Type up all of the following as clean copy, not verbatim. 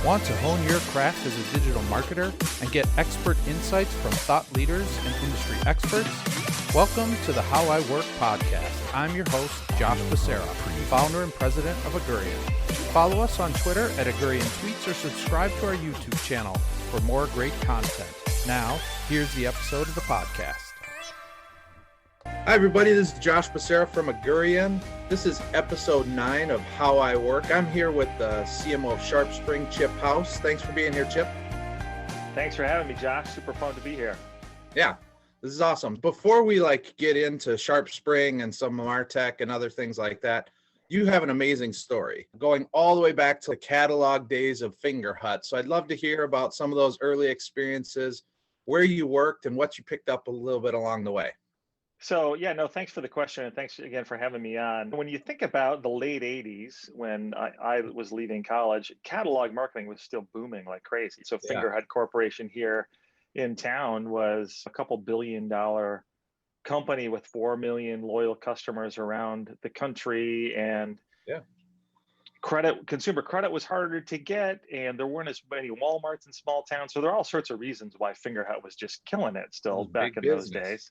Want to hone your craft as a digital marketer and get expert insights from thought leaders and industry experts? Welcome to the How I Work podcast. I'm your host, Josh Becerra, founder and president of Agurian. Follow us on Twitter at Agurian Tweets or subscribe to our YouTube channel for more great content. Now, here's the episode of the podcast. Hi, everybody. This is Josh Becerra from Agurian. This is episode 9 of How I Work. I'm here with the CMO of SharpSpring, Chip House. Thanks for being here, Chip. Thanks for having me, Josh. Super fun to be here. Yeah, this is awesome. Before we get into SharpSpring and some MarTech and other things like that, you have an amazing story going all the way back to the catalog days of Fingerhut. So I'd love to hear about some of those early experiences, where you worked and what you picked up a little bit along the way. So thanks for the question. And thanks again for having me on. When you think about the late 80s, when I was leaving college, catalog marketing was still booming like crazy. So Fingerhut Corporation here in town was a couple $1 billion company with 4 million loyal customers around the country. And consumer credit was harder to get. And there weren't as many Walmarts in small towns. So there are all sorts of reasons why Fingerhut was just killing it still back in those days.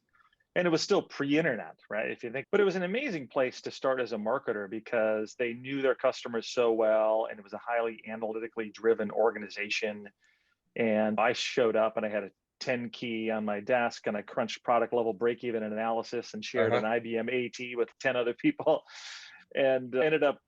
And it was still pre-internet, right? If you think, but it was an amazing place to start as a marketer because they knew their customers so well, and it was a highly analytically driven organization. And I showed up and I had a 10 key on my desk and I crunched product level break-even analysis and shared an IBM AT with 10 other people, and ended up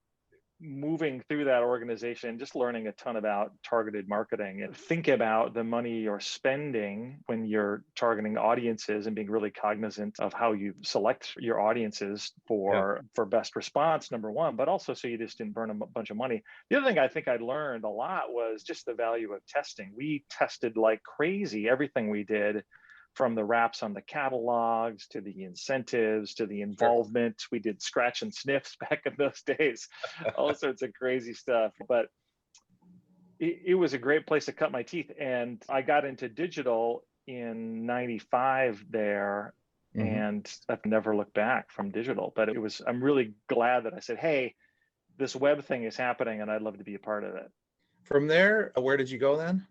moving through that organization, just learning a ton about targeted marketing. And think about the money you're spending when you're targeting audiences and being really cognizant of how you select your audiences for best response, number one, but also so you just didn't burn a bunch of money. The other thing I think I learned a lot was just the value of testing. We tested like crazy everything we did, from the wraps on the catalogs to the incentives to the involvement. We did scratch and sniffs back in those days, all sorts of crazy stuff. But it was a great place to cut my teeth. And I got into digital in 95 there, and I've never looked back from digital. But I'm really glad that I said, hey, this web thing is happening and I'd love to be a part of it. From there, where did you go then?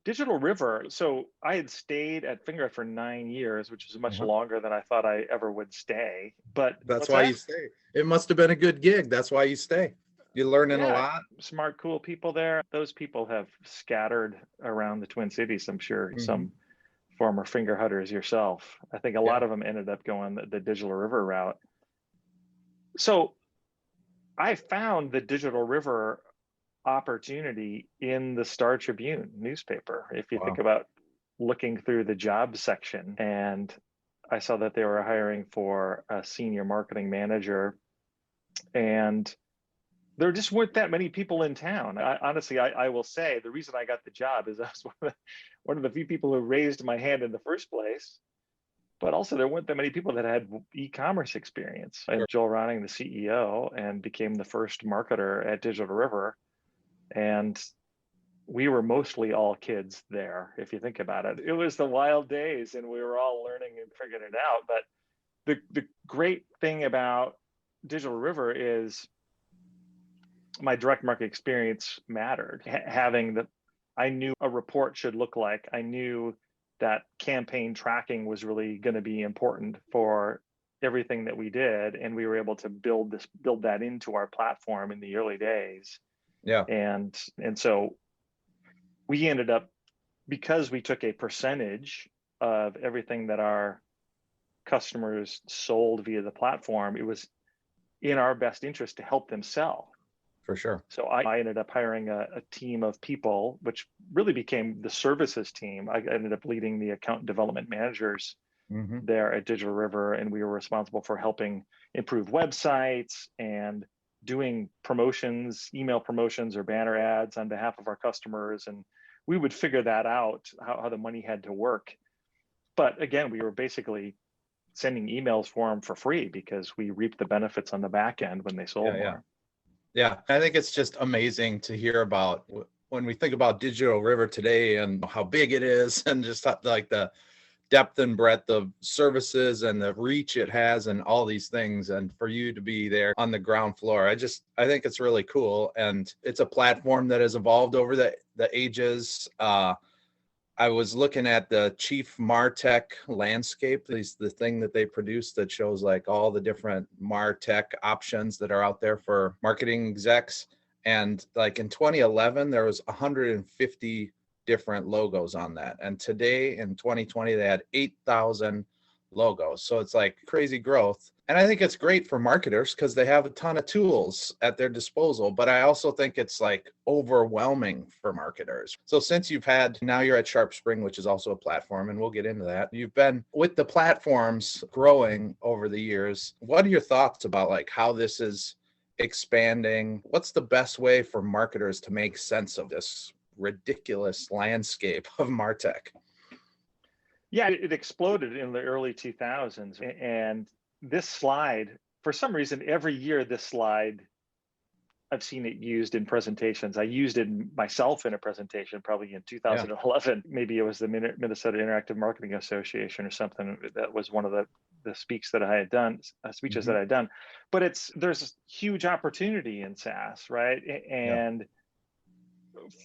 Digital River. So I had stayed at Fingerhut for 9 years, which is much longer than I thought I ever would stay. But that's why you stay. It must have been a good gig. That's why you stay. You're learning a lot. Smart, cool people there. Those people have scattered around the Twin Cities. I'm sure some former Fingerhutters yourself. I think a lot of them ended up going the Digital River route. So I found the Digital River opportunity in the Star Tribune newspaper. If you think about looking through the job section, and I saw that they were hiring for a senior marketing manager, and there just weren't that many people in town. Honestly, I will say the reason I got the job is I was one of the few people who raised my hand in the first place, but also there weren't that many people that had e-commerce experience. And Joel Ronning, the CEO, and became the first marketer at Digital River. And we were mostly all kids there, if you think about it. It was the wild days and we were all learning and figuring it out. But the great thing about Digital River is my direct market experience mattered. I knew a report should look like. I knew that campaign tracking was really going to be important for everything that we did. And we were able to build that into our platform in the early days. Yeah. And so we ended up, because we took a percentage of everything that our customers sold via the platform, it was in our best interest to help them sell. For sure. So I ended up hiring a team of people, which really became the services team. I ended up leading the account development managers there at Digital River, and we were responsible for helping improve websites and doing promotions, email promotions or banner ads on behalf of our customers. And we would figure that out, how the money had to work. But again, we were basically sending emails for them for free because we reaped the benefits on the back end when they sold more. Yeah, I think it's just amazing to hear about when we think about Digital River today and how big it is, and just like the depth and breadth of services and the reach it has and all these things. And for you to be there on the ground floor, I think it's really cool. And it's a platform that has evolved over the ages. I was looking at the Chief MarTech landscape, the thing that they produce that shows like all the different MarTech options that are out there for marketing execs. And like in 2011, there was 150 different logos on that. And today in 2020, they had 8,000 logos. So it's like crazy growth. And I think it's great for marketers because they have a ton of tools at their disposal. But I also think it's like overwhelming for marketers. So since now you're at SharpSpring, which is also a platform, and we'll get into that. You've been with the platforms growing over the years. What are your thoughts about like how this is expanding? What's the best way for marketers to make sense of this ridiculous landscape of MarTech? Yeah, it exploded in the early 2000s. And this slide, for some reason, every year this slide, I've seen it used in presentations. I used it myself in a presentation probably in 2011. Yeah. Maybe it was the Minnesota Interactive Marketing Association or something. That was one of the speeches that I had done. But there's huge opportunity in SaaS, right? And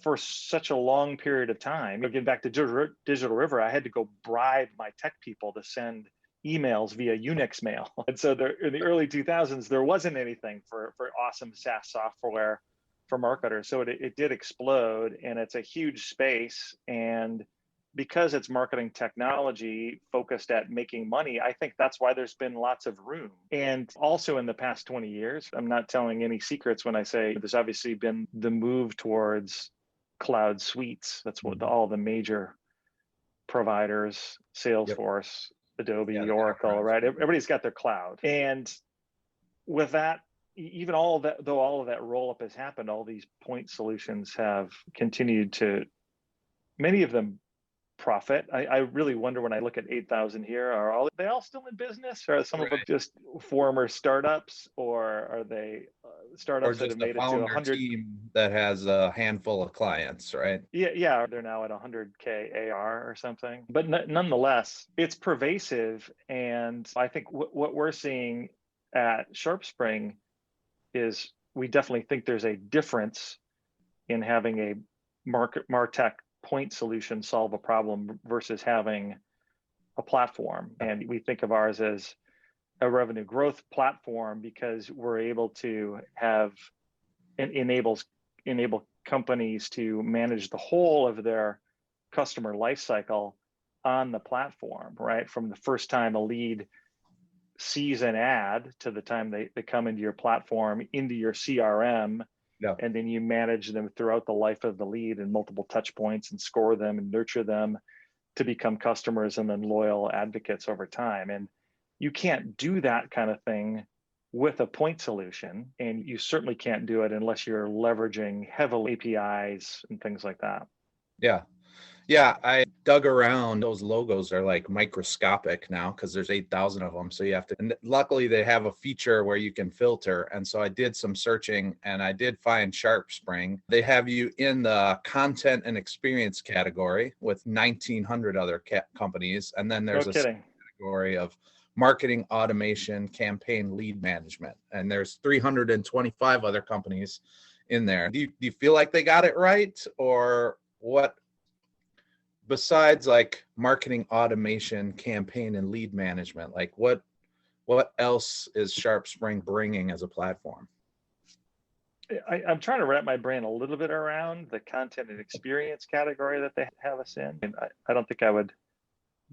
for such a long period of time, getting back to Digital River, I had to go bribe my tech people to send emails via Unix mail. And so in the early 2000s, there wasn't anything for awesome SaaS software for marketers. So it did explode, and it's a huge space. And because it's marketing technology focused at making money, I think that's why there's been lots of room. And also in the past 20 years, I'm not telling any secrets when I say there's obviously been the move towards cloud suites. That's what all the major providers, Salesforce, Adobe, Oracle, right? Everybody's got their cloud. And with that, even though all of that roll up has happened, all these point solutions have continued to, many of them profit. I really wonder when I look at 8,000 here, are they all still in business? Or are some of them just former startups, or are they startups that have made it to 100 team that has a handful of clients, right? Yeah, they're now at 100K AR or something. But nonetheless, it's pervasive. And I think what we're seeing at SharpSpring is we definitely think there's a difference in having a MarTech point solution solve a problem versus having a platform. And we think of ours as a revenue growth platform because we're able to have and enable companies to manage the whole of their customer lifecycle on the platform, right? From the first time a lead sees an ad to the time they come into your platform, into your CRM. Yeah. And then you manage them throughout the life of the lead and multiple touch points and score them and nurture them to become customers and then loyal advocates over time. And you can't do that kind of thing with a point solution. And you certainly can't do it unless you're leveraging heavily APIs and things like that. Yeah. Yeah, I dug around. Those logos are like microscopic now because there's 8,000 of them. So you have to, and luckily they have a feature where you can filter. And so I did some searching and I did find SharpSpring. They have you in the content and experience category with 1,900 other companies. And then there's a category of marketing automation, campaign lead management. And there's 325 other companies in there. Do you feel like they got it right, or what? Besides like marketing automation, campaign and lead management, like what else is SharpSpring bringing as a platform? I'm trying to wrap my brain a little bit around the content and experience category that they have us in. And I don't think I would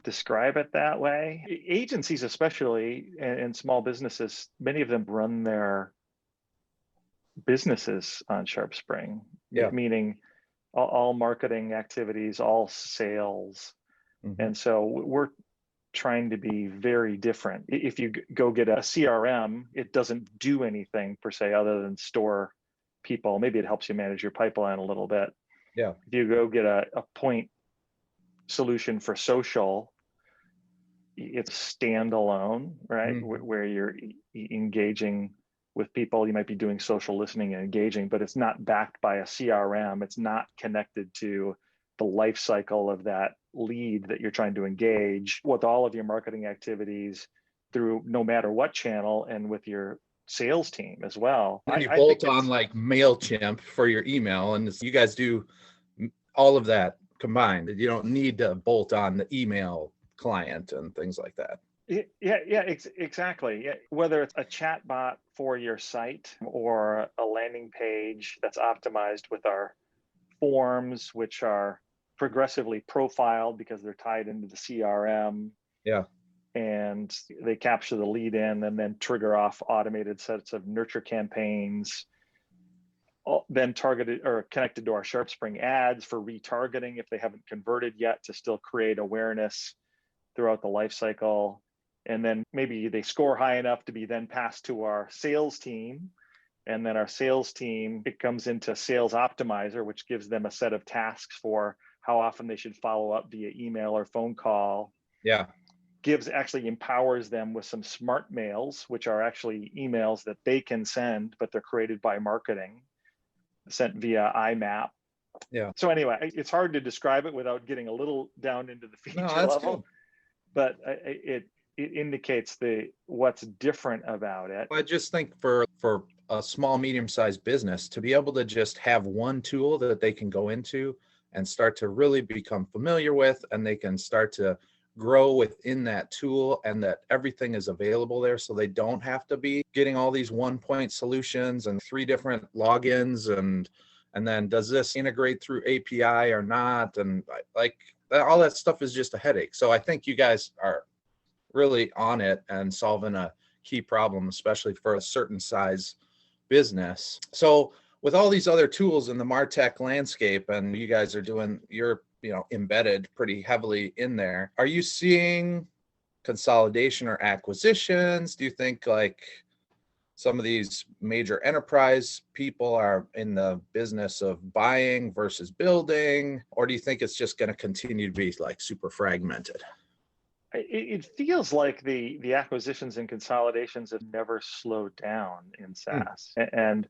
describe it that way. Agencies, especially, and small businesses, many of them run their businesses on SharpSpring, meaning all marketing activities, all sales. Mm-hmm. And so we're trying to be very different. If you go get a CRM, it doesn't do anything per se other than store people. Maybe it helps you manage your pipeline a little bit. Yeah. If you go get a point solution for social, it's standalone, right? Mm-hmm. Where you're engaging with people. You might be doing social listening and engaging, but it's not backed by a CRM. It's not connected to the life cycle of that lead that you're trying to engage with all of your marketing activities through no matter what channel, and with your sales team as well. And you bolt on like MailChimp for your email, and you guys do all of that combined. You don't need to bolt on the email client and things like that. Exactly. Yeah. Whether it's a chat bot for your site or a landing page that's optimized with our forms, which are progressively profiled because they're tied into the CRM. Yeah. And they capture the lead in and then trigger off automated sets of nurture campaigns, then targeted or connected to our SharpSpring ads for retargeting if they haven't converted yet, to still create awareness throughout the life cycle. And then maybe they score high enough to be then passed to our sales team. And then our sales team, it comes into Sales Optimizer, which gives them a set of tasks for how often they should follow up via email or phone call. Yeah. Actually empowers them with some smart mails, which are actually emails that they can send, but they're created by marketing, sent via IMAP. Yeah. So anyway, it's hard to describe it without getting a little down into the feature level, good. But it indicates what's different about it. I just think for a small, medium-sized business to be able to just have one tool that they can go into and start to really become familiar with, and they can start to grow within that tool, and that everything is available there, so they don't have to be getting all these one-point solutions and 3 different logins, and then does this integrate through API or not, and like all that stuff is just a headache. So I think you guys are really on it and solving a key problem, especially for a certain size business. So with all these other tools in the MarTech landscape, and you guys are doing your embedded pretty heavily in there, are you seeing consolidation or acquisitions? Do you think like some of these major enterprise people are in the business of buying versus building, or do you think it's just going to continue to be like super fragmented? It feels like the acquisitions and consolidations have never slowed down in SaaS. And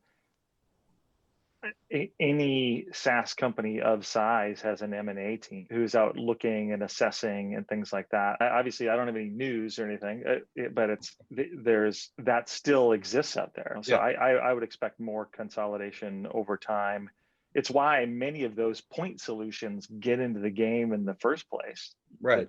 any SaaS company of size has an M&A team who's out looking and assessing and things like that. Obviously, I don't have any news or anything, but that still exists out there. So yeah. I would expect more consolidation over time. It's why many of those point solutions get into the game in the first place. Right.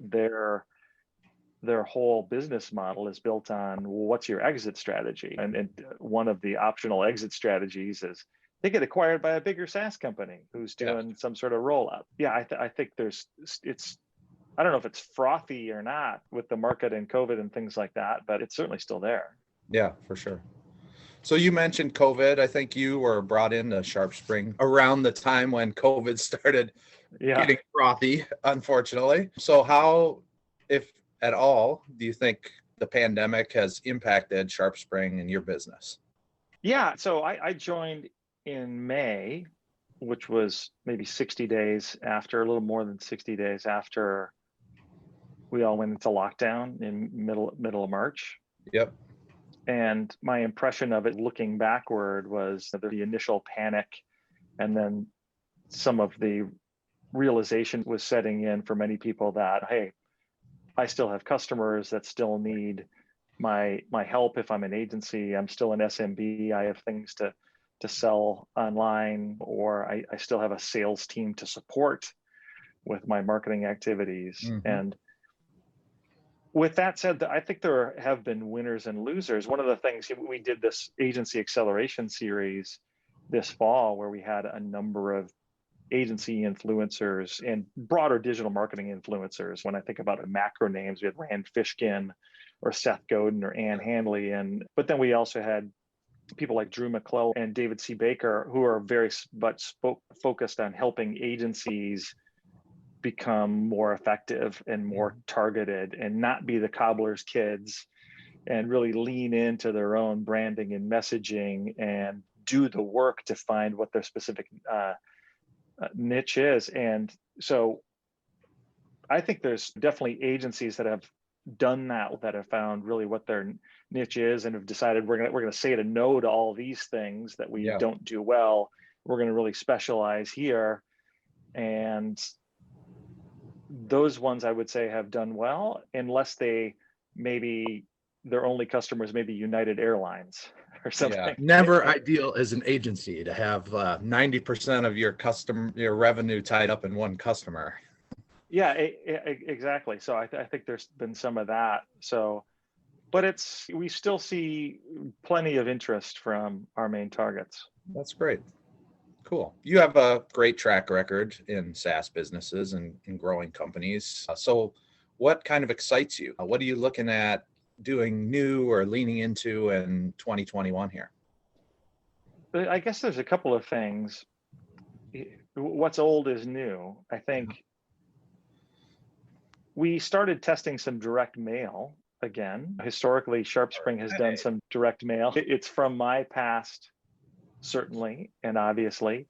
Their whole business model is built on what's your exit strategy. And one of the optional exit strategies is they get acquired by a bigger SaaS company who's doing some sort of roll up. Yeah, I think I don't know if it's frothy or not with the market and COVID and things like that, but it's certainly still there. Yeah, for sure. So you mentioned COVID. I think you were brought into SharpSpring around the time when COVID started getting frothy, unfortunately. So how, if at all, do you think the pandemic has impacted SharpSpring and your business? Yeah, so I joined in May, which was maybe 60 days after, a little more than 60 days after we all went into lockdown in middle of March. Yep. And my impression of it looking backward was the initial panic, and then some of the realization was setting in for many people that, hey, I still have customers that still need my help. If I'm an agency, I'm still an SMB, I have things to sell online, or I still have a sales team to support with my marketing activities. Mm-hmm. And with that said, I think there have been winners and losers. One of the things, we did this agency acceleration series this fall where we had a number of agency influencers and broader digital marketing influencers. When I think about macro names, we had Rand Fishkin or Seth Godin or Ann Handley. But then we also had people like Drew McClellan and David C. Baker, who are very much focused on helping agencies become more effective and more targeted and not be the cobbler's kids, and really lean into their own branding and messaging and do the work to find what their specific niche is. And so I think there's definitely agencies that have done that have found really what their niche is, and have decided we're going to say a no to all these things that we don't do well. We're going to really specialize here. And those ones I would say have done well, unless maybe their only customers may be United Airlines or something. Yeah, never ideal as an agency to have 90% of your revenue tied up in one customer. Yeah, exactly. So I think there's been some of that. So, but we still see plenty of interest from our main targets. That's great. Cool. You have a great track record in SaaS businesses and in growing companies. So what kind of excites you? What are you looking at doing new or leaning into in 2021 here? I guess there's a couple of things. What's old is new. I think we started testing some direct mail again. Historically, SharpSpring has done some direct mail. It's from my past, certainly, and obviously.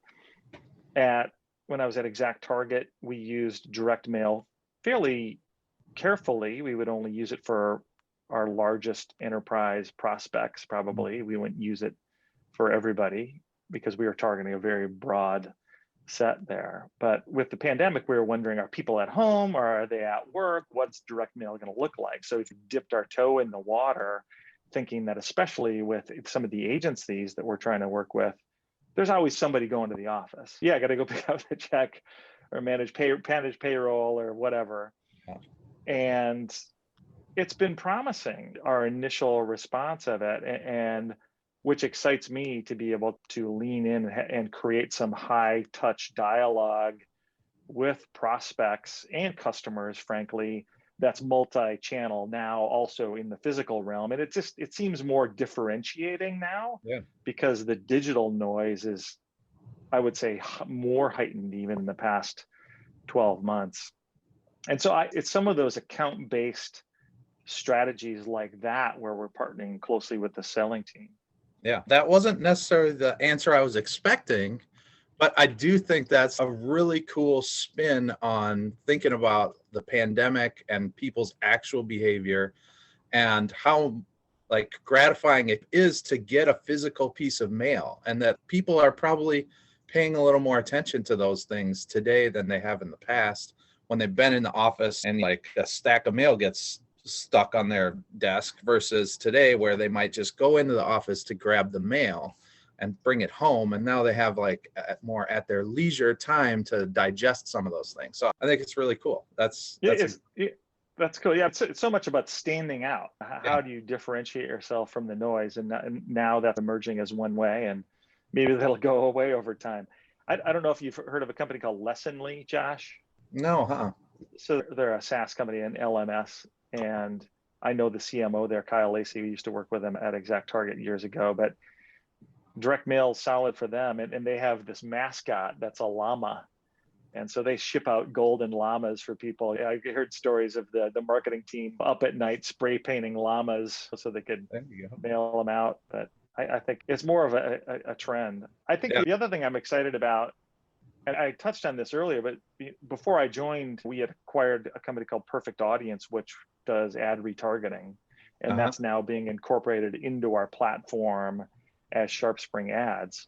When I was at ExactTarget, we used direct mail fairly carefully. We would only use it for our largest enterprise prospects, probably. We wouldn't use it for everybody because we were targeting a very broad set there. But with the pandemic, we were wondering, are people at home or are they at work? What's direct mail going to look like? So we dipped our toe in the water, thinking that especially with some of the agencies that we're trying to work with, there's always somebody going to the office. Yeah, I got to go pick up the check or manage payroll or whatever. And it's been promising, our initial response of it, and which excites me to be able to lean in and create some high touch dialogue with prospects and customers, frankly, that's multi-channel now also in the physical realm. And it seems more differentiating now because the digital noise is, I would say, more heightened even in the past 12 months. And so it's some of those account-based strategies like that where we're partnering closely with the selling team. Yeah, that wasn't necessarily the answer I was expecting, but I do think that's a really cool spin on thinking about the pandemic and people's actual behavior and how gratifying it is to get a physical piece of mail, and that people are probably paying a little more attention to those things today than they have in the past when they've been in the office and a stack of mail gets stuck on their desk versus today where they might just go into the office to grab the mail and bring it home. And now they have more at their leisure time to digest some of those things. So I think it's really cool. That's cool. Yeah, it's so much about standing out. How do you differentiate yourself from the noise? And now that's emerging as one way, and maybe that'll go away over time. I don't know if you've heard of a company called Lessonly, Josh. No, huh? So they're a SaaS company, an LMS. And I know the CMO there, Kyle Lacey. We used to work with him at ExactTarget years ago, but direct mail is solid for them. And they have this mascot that's a llama. And so they ship out golden llamas for people. I heard stories of the marketing team up at night spray painting llamas so they could mail them out. But I think it's more of a trend. I think the other thing I'm excited about, and I touched on this earlier, but before I joined, we had acquired a company called Perfect Audience, which does ad retargeting. And that's now being incorporated into our platform as SharpSpring ads.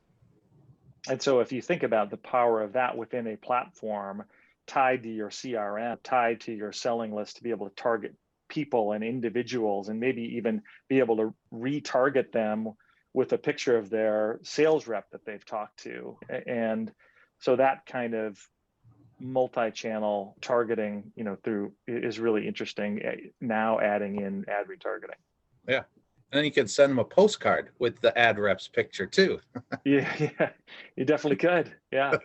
And so if you think about the power of that within a platform tied to your CRM, tied to your selling list to be able to target people and individuals and maybe even be able to retarget them with a picture of their sales rep that they've talked to. And so that kind of multi-channel targeting, is really interesting now, adding in ad retargeting. Yeah. And then you can send them a postcard with the ad rep's picture too. yeah, you definitely could. Yeah.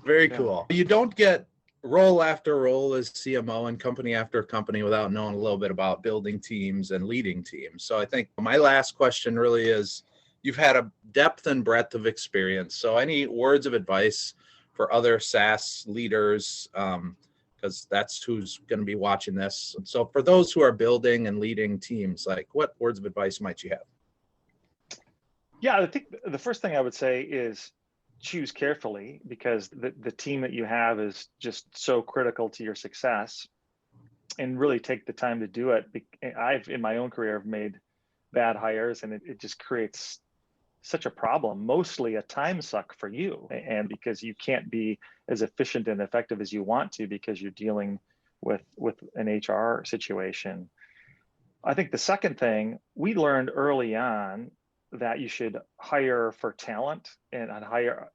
Very cool. You don't get role after role as CMO and company after company without knowing a little bit about building teams and leading teams. So I think my last question really is, you've had a depth and breadth of experience. So any words of advice for other SaaS leaders, because that's who's going to be watching this. So for those who are building and leading teams, what words of advice might you have? Yeah, I think the first thing I would say is choose carefully, because the team that you have is just so critical to your success, and really take the time to do it. I've, in my own career, have made bad hires, and it just creates such a problem, mostly a time suck for you. And because you can't be as efficient and effective as you want to, because you're dealing with an HR situation. I think the second thing, we learned early on that you should hire for talent, and hire,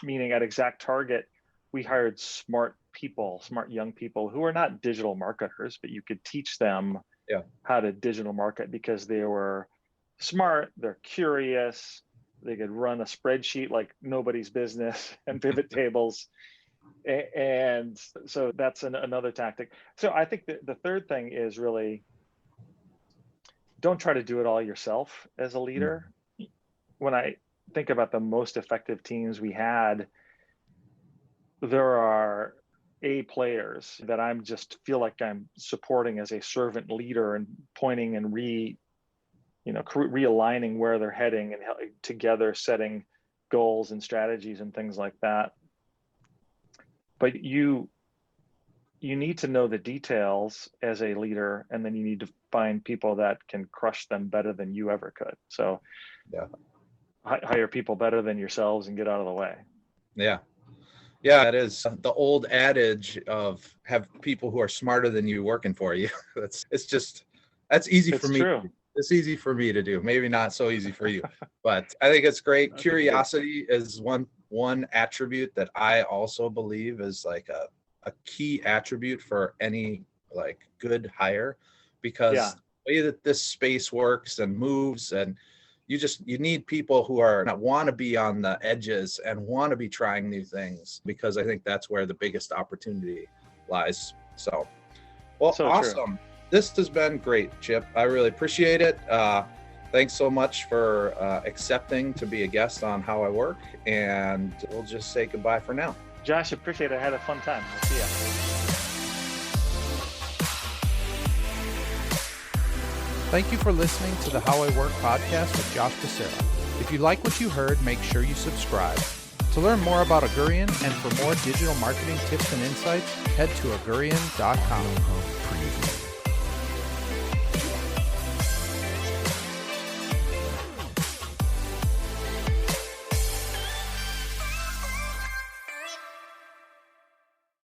meaning at Exact Target, we hired smart people, smart young people who are not digital marketers, but you could teach them how to digital market because they were smart, they're curious, they could run a spreadsheet like nobody's business and pivot tables. And so that's another tactic. So I think the third thing is really, don't try to do it all yourself as a leader. When I think about the most effective teams we had, there are A players that I'm just feel like I'm supporting as a servant leader and pointing and realigning where they're heading and together setting goals and strategies and things like that. But you need to know the details as a leader, and then you need to find people that can crush them better than you ever could. So hire people better than yourselves and get out of the way. Yeah, that is the old adage of have people who are smarter than you working for you. That's easy for me. True. It's easy for me to do. Maybe not so easy for you, but I think it's great. Curiosity is one attribute that I also believe is like a key attribute for any like good hire, because the way that this space works and moves, and you need people who want to be on the edges and want to be trying new things, because I think that's where the biggest opportunity lies. So awesome. True. This has been great, Chip. I really appreciate it. Thanks so much for accepting to be a guest on How I Work, and we'll just say goodbye for now. Josh, appreciate it. I had a fun time. I'll see ya. Thank you for listening to the How I Work podcast with Josh Becerra. If you like what you heard, make sure you subscribe. To learn more about Augurian and for more digital marketing tips and insights, head to augurian.com.